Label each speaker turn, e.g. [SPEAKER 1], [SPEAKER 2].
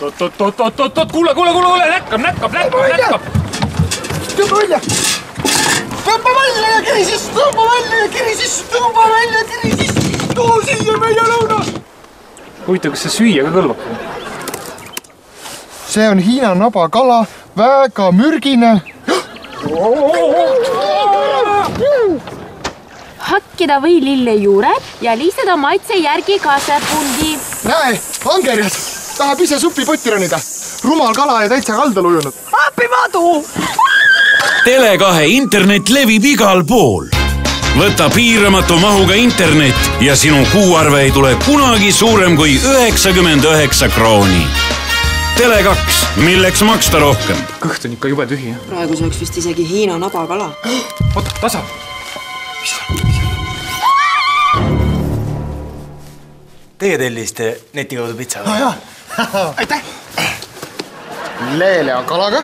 [SPEAKER 1] Oot, kuule, näkkab.
[SPEAKER 2] Tõmba välja! Tõmba välja ja kiri sisse! Tõmba välja ja kiri sisse! Tõmba välja ja kiri sisse! Too siia meie lõuna!
[SPEAKER 1] Huvitav, kas see süüa ka kõlbab?
[SPEAKER 2] See on Hiina nabakala, väga mürgine.
[SPEAKER 3] Hakkida või lille juured ja listada maitse järgi kasepundi.
[SPEAKER 2] Näe, angerjas! Tahab ise supipotti ronida. Rumal kala ja täitsa kaldal ujunud.
[SPEAKER 4] Appi madu!
[SPEAKER 5] Tele2 internet levib igal pool. Võta piiramatu mahuga internet ja sinu kuuarve ei tule kunagi suurem kui 99 krooni. Tele2, milleks maksta rohkem?
[SPEAKER 1] Kõht on ikka jube tühi.
[SPEAKER 4] Praegu see oleks vist isegi Hiina nabakala.
[SPEAKER 1] Oota, tasa.
[SPEAKER 6] Teie tellisite neti kaudu pitsa?
[SPEAKER 2] Aitäh! Leele on kalaga.